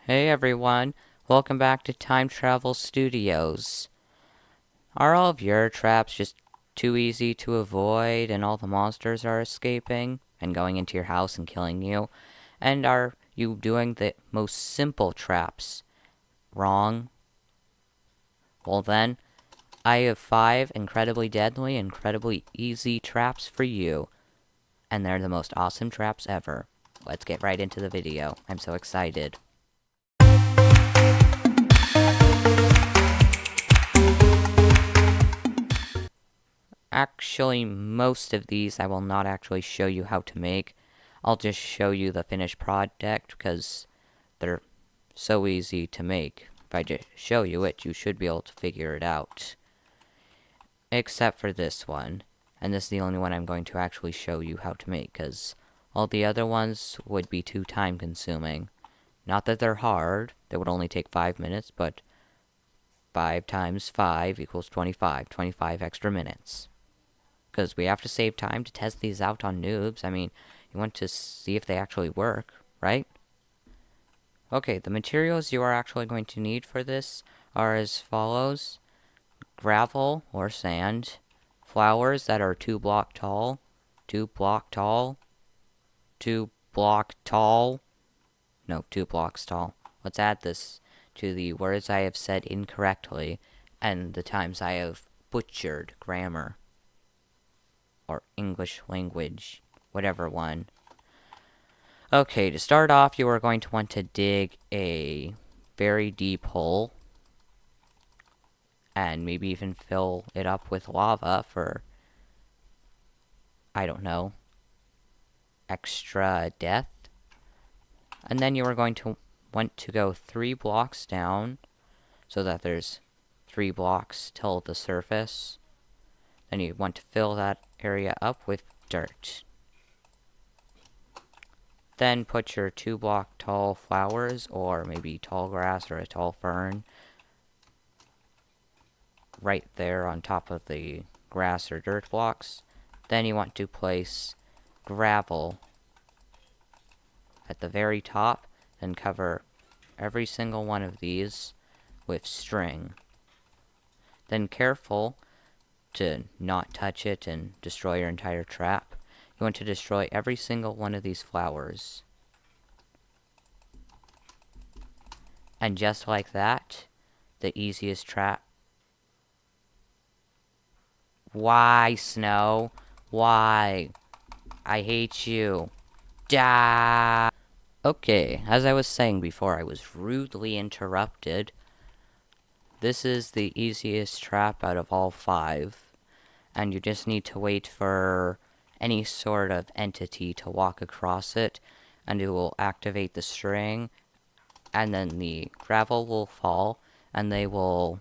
Hey everyone, welcome back to Time Travel Studios. Are all of your traps just too easy to avoid and all the monsters are escaping and going into your house and killing you? And are you doing the most simple traps wrong? Well then, I have 5 incredibly deadly, incredibly easy traps for you. And they're the most awesome traps ever. Let's get right into the video. I'm so excited. Actually, most of these I will not actually show you how to make. I'll just show you the finished product because they're so easy to make. If I just show you it, you should be able to figure it out. Except for this one. And this is the only one I'm going to actually show you how to make because all the other ones would be too time consuming. Not that they're hard, they would only take 5 minutes, but 5 times 5 equals 25. 25 extra minutes. Because we have to save time to test these out on noobs. I mean, you want to see if they actually work, right? Okay, the materials you are actually going to need for this are as follows. Gravel or sand. Flowers that are 2 block tall. 2 block tall. 2 block tall. No, 2 blocks tall. Let's add this to the words I have said incorrectly and the times I have butchered grammar. Or English language, whatever one. Okay, to start off, you are going to want to dig a very deep hole and maybe even fill it up with lava for, I don't know, extra death. And then you are going to want to go 3 blocks down so that there's 3 blocks till the surface. Then you want to fill that area up with dirt. Then put your 2 block tall flowers, or maybe tall grass or a tall fern, right there on top of the grass or dirt blocks. Then you want to place gravel at the very top and cover every single one of these with string. Then careful to not touch it and destroy your entire trap. You want to destroy every single one of these flowers. And just like that, the easiest trap. Why, Snow? Why? I hate you. Die! Okay, as I was saying before, I was rudely interrupted. This is the easiest trap out of all 5. And you just need to wait for any sort of entity to walk across it, and it will activate the string, and then the gravel will fall, and they will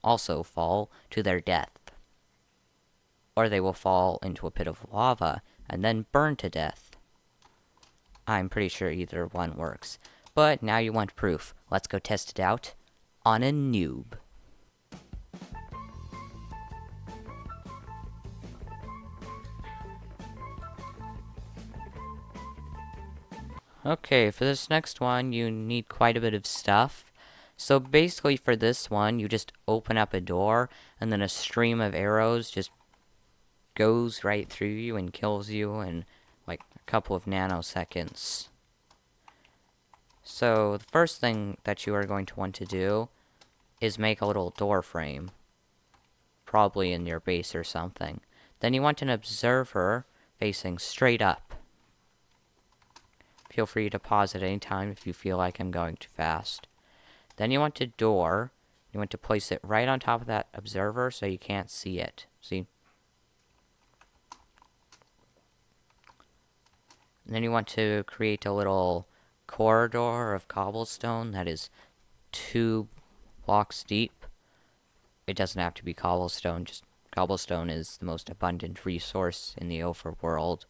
also fall to their death. Or they will fall into a pit of lava, and then burn to death. I'm pretty sure either one works. But now you want proof. Let's go test it out on a noob. Okay, for this next one, you need quite a bit of stuff. So basically for this one, you just open up a door, and then a stream of arrows just goes right through you and kills you in like a couple of nanoseconds. So the first thing that you are going to want to do is make a little door frame, probably in your base or something. Then you want an observer facing straight up. Feel free to pause at any time if you feel like I'm going too fast. Then you want a door. You want to place it right on top of that observer so you can't see it. See? And then you want to create a little corridor of cobblestone that is 2 blocks deep. It doesn't have to be cobblestone, just cobblestone is the most abundant resource in the overworld.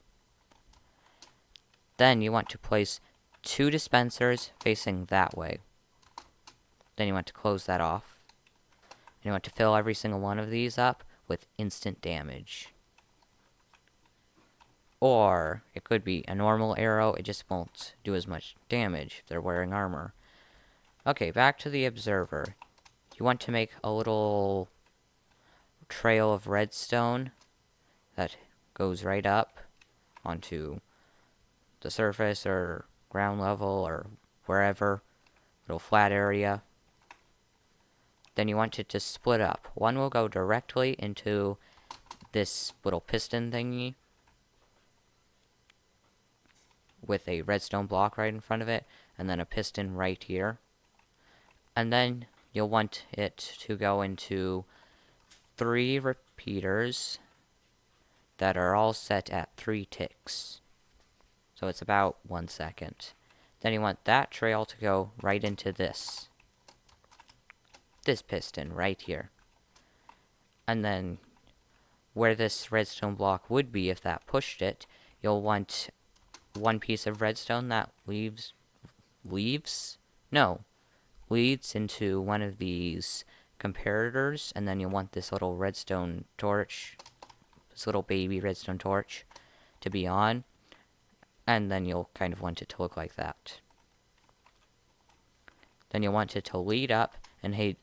Then you want to place 2 dispensers facing that way. Then you want to close that off. And you want to fill every single one of these up with instant damage. Or it could be a normal arrow, it just won't do as much damage if they're wearing armor. Okay, back to the observer. You want to make a little trail of redstone that goes right up onto the surface or ground level or wherever, little flat area. Then you want it to split up. One will go directly into this little piston thingy with a redstone block right in front of it, and then a piston right here. And then you'll want it to go into 3 repeaters that are all set at 3 ticks. So it's about 1 second. Then you want that trail to go right into this piston right here. And then where this redstone block would be if that pushed it, you'll want 1 piece of redstone that leads into one of these comparators, and then you'll want this little redstone torch, this little baby redstone torch, to be on, and then you'll kind of want it to look like that. Then you'll want it to lead up and head.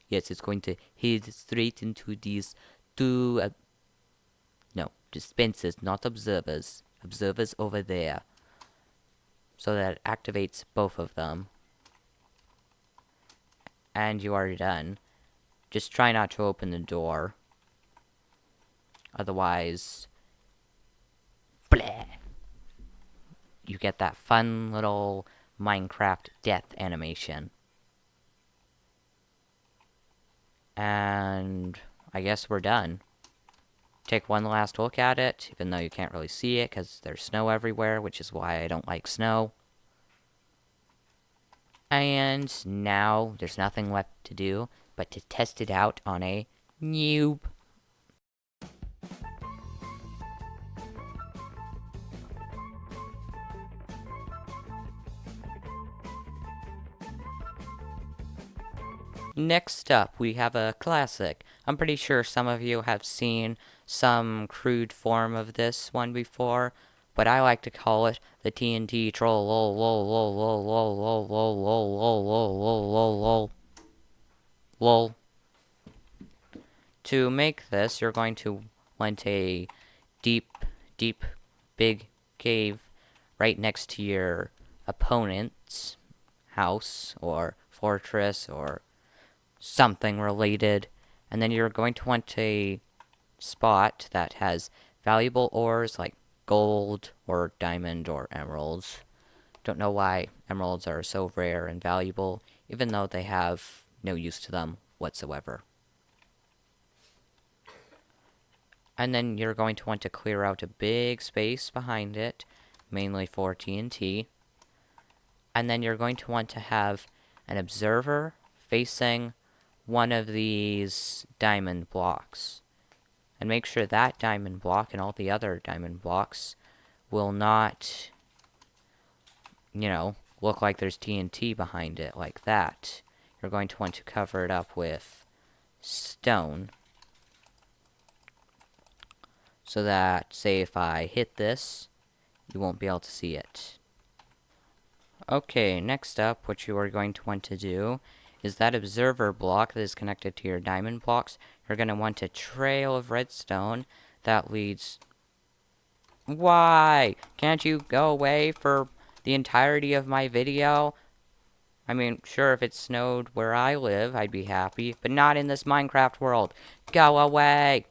Yes, it's going to head straight into these 2 dispensers, not observers. Observers over there. So that it activates both of them. And you are done. Just try not to open the door. Otherwise, bleh, you get that fun little Minecraft death animation. And I guess we're done. Take one last look at it, even though you can't really see it because there's snow everywhere, which is why I don't like snow. And now there's nothing left to do but to test it out on a noob. Next up, we have a classic. I'm pretty sure some of you have seen some crude form of this one before, but I like to call it the TNT troll. Lol, lol, lol, lol, lol, lol, lol, lol, lol, lol, lol, lol, lol. Lol. To make this, you're going to want a deep, big cave right next to your opponent's house or fortress or something related. And then you're going to want a spot that has valuable ores like gold or diamond or emeralds. Don't know why emeralds are so rare and valuable, even though they have no use to them whatsoever. And then you're going to want to clear out a big space behind it, mainly for TNT. And then you're going to want to have an observer facing one of these diamond blocks. And make sure that diamond block and all the other diamond blocks will not, look like there's TNT behind it like that. You're going to want to cover it up with stone. So that, say if I hit this, you won't be able to see it. Okay, next up, what you are going to want to do is that observer block that is connected to your diamond blocks. You're going to want a trail of redstone that leads... Why? Can't you go away for the entirety of my video? I mean, sure, if it snowed where I live, I'd be happy, but not in this Minecraft world. Go away!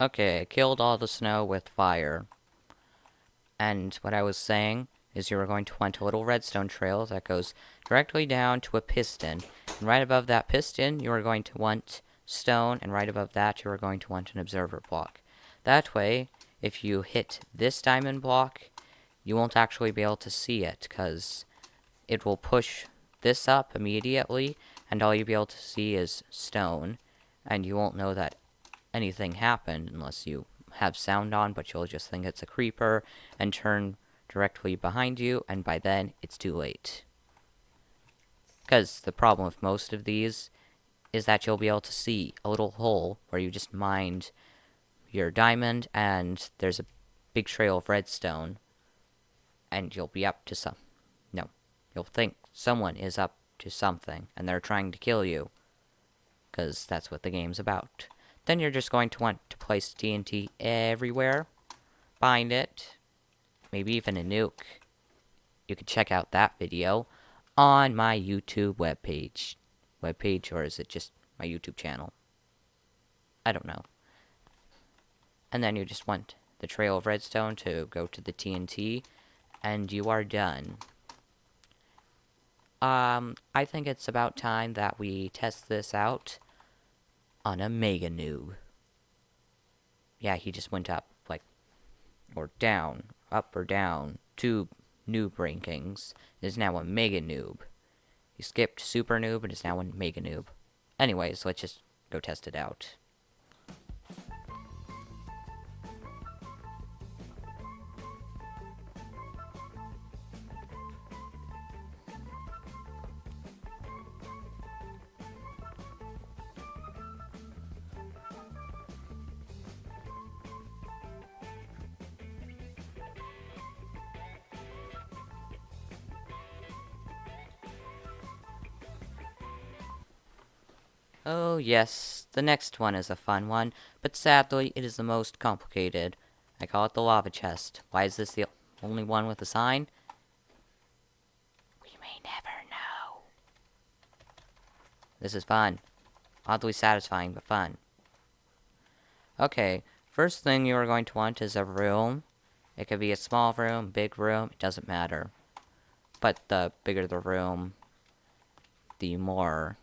Okay, I killed all the snow with fire. And what I was saying is you are going to want a little redstone trail that goes directly down to a piston. And right above that piston, you are going to want stone, and right above that, you are going to want an observer block. That way, if you hit this diamond block, you won't actually be able to see it, because it will push this up immediately, and all you'll be able to see is stone, and you won't know that anything happened unless you have sound on, but you'll just think it's a creeper and turn directly behind you, and by then, it's too late. Because the problem with most of these is that you'll be able to see a little hole where you just mined your diamond, and there's a big trail of redstone, and you'll be up to some... No. you'll think someone is up to something, and they're trying to kill you. Because that's what the game's about. Then you're just going to want to place TNT everywhere. Find it. Maybe even a nuke. You can check out that video on my YouTube webpage. Webpage, or is it just my YouTube channel? I don't know. And then you just want the trail of redstone to go to the TNT, and you are done. I think it's about time that we test this out on a Mega Noob. Yeah, he just went up, like, or down, up or down, 2 noob rankings. Is now a Mega Noob. He skipped Super Noob and is now a Mega Noob. Anyways, let's just go test it out. Oh yes, the next one is a fun one, but sadly it is the most complicated. I call it the lava chest. Why is this the only one with a sign? We may never know. This is fun. Oddly satisfying, but fun. Okay, first thing you are going to want is a room. It could be a small room, big room, it doesn't matter. But the bigger the room, the more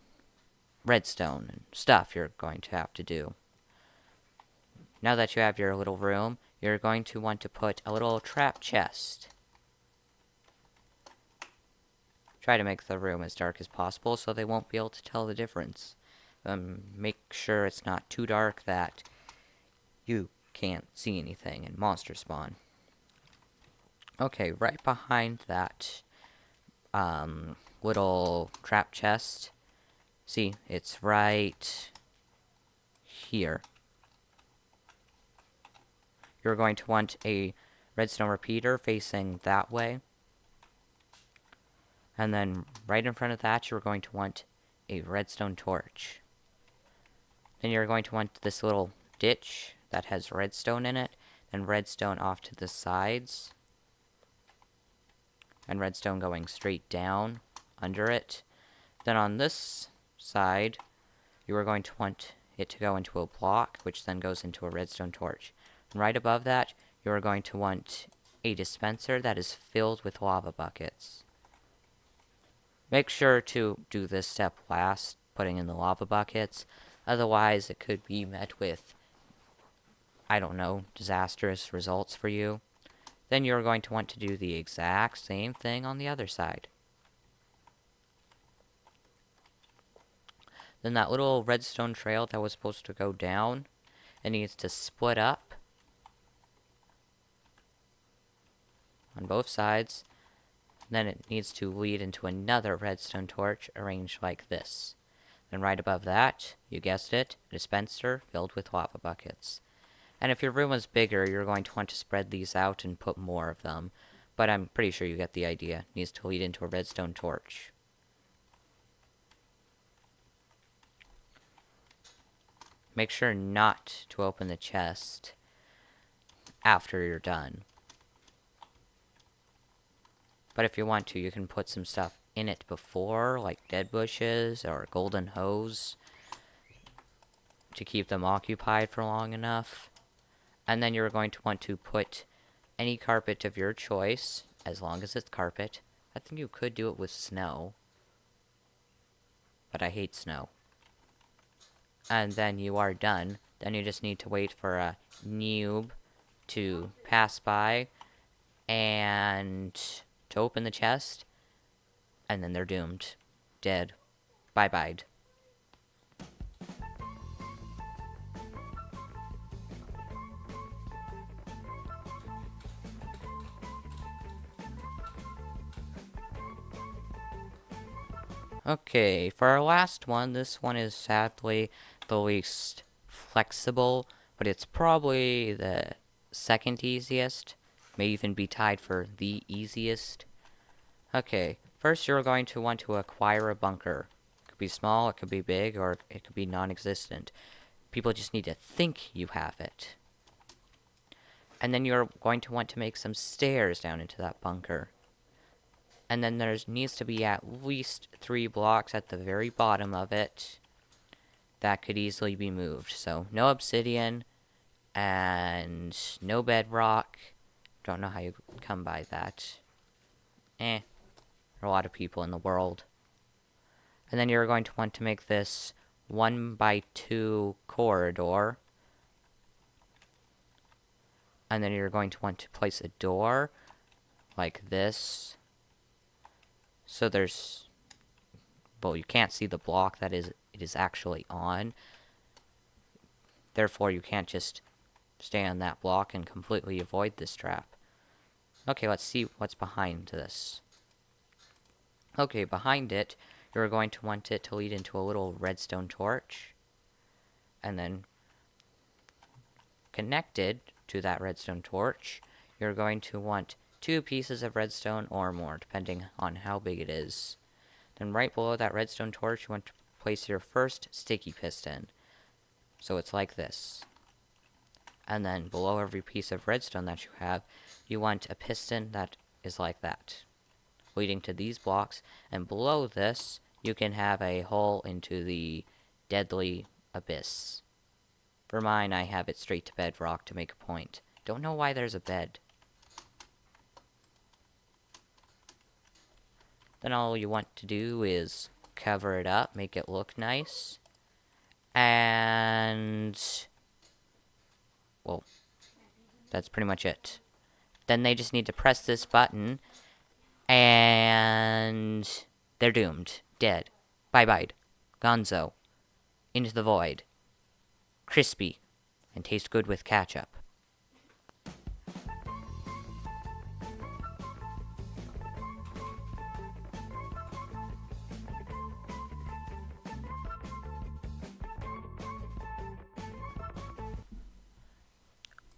redstone and stuff you're going to have to do. Now that you have your little room, you're going to want to put a little trap chest. Try to make the room as dark as possible so they won't be able to tell the difference. Make sure it's not too dark that you can't see anything and monsters spawn. Okay, right behind that little trap chest, see, it's right here. You're going to want a redstone repeater facing that way. And then right in front of that, you're going to want a redstone torch. Then you're going to want this little ditch that has redstone in it, and redstone off to the sides, and redstone going straight down under it. Then on this side, you are going to want it to go into a block, which then goes into a redstone torch. And right above that, you are going to want a dispenser that is filled with lava buckets. Make sure to do this step last, putting in the lava buckets. Otherwise, it could be met with, I don't know, disastrous results for you. Then you're going to want to do the exact same thing on the other side. Then that little redstone trail that was supposed to go down, it needs to split up on both sides. Then it needs to lead into another redstone torch arranged like this. Then right above that, you guessed it, a dispenser filled with lava buckets. And if your room is bigger, you're going to want to spread these out and put more of them. But I'm pretty sure you get the idea. It needs to lead into a redstone torch. Make sure not to open the chest after you're done. But if you want to, you can put some stuff in it before, like dead bushes or a golden hose, to keep them occupied for long enough. And then you're going to want to put any carpet of your choice, as long as it's carpet. I think you could do it with snow, but I hate snow. And then you are done. Then you just need to wait for a noob to pass by and to open the chest, and then they're doomed. Dead. Bye-bye. Okay, for our last one, this one is sadly the least flexible, but it's probably the second easiest. May even be tied for the easiest. Okay, First, you're going to want to acquire a bunker. It could be small, it could be big, or it could be non-existent. People just need to think you have it. And then you're going to want to make some stairs down into that bunker. And then there needs to be at least 3 blocks at the very bottom of it that could easily be moved. So, no obsidian, and no bedrock. Don't know how you come by that. There are a lot of people in the world. And then you're going to want to make this 1x2 corridor. And then you're going to want to place a door like this. So there's, well, you can't see the block that it is actually on. Therefore, you can't just stay on that block and completely avoid this trap. Okay, let's see what's behind this. Okay, behind it, you're going to want it to lead into a little redstone torch. And then, connected to that redstone torch, you're going to want 2 pieces of redstone or more, depending on how big it is. Then right below that redstone torch, you want to place your first sticky piston. So it's like this. And then below every piece of redstone that you have, you want a piston that is like that, leading to these blocks. And below this, you can have a hole into the deadly abyss. For mine, I have it straight to bedrock to make a point. Don't know why there's a bed. Then all you want to do is cover it up, make it look nice. And, well, that's pretty much it. Then they just need to press this button, and they're doomed. Dead. Bye-bye. Gonzo. Into the void. Crispy. And taste good with ketchup.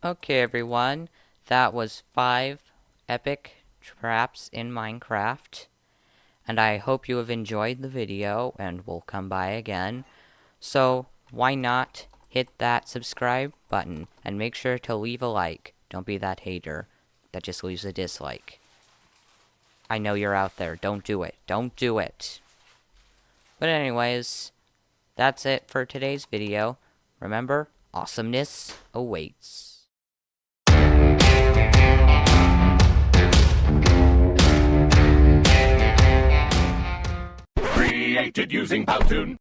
Okay, everyone, that was 5 epic traps in Minecraft, and I hope you have enjoyed the video and will come by again. So, why not hit that subscribe button, and make sure to leave a like. Don't be that hater that just leaves a dislike. I know you're out there. Don't do it. Don't do it. But anyways, that's it for today's video. Remember, awesomeness awaits. Created using Powtoon.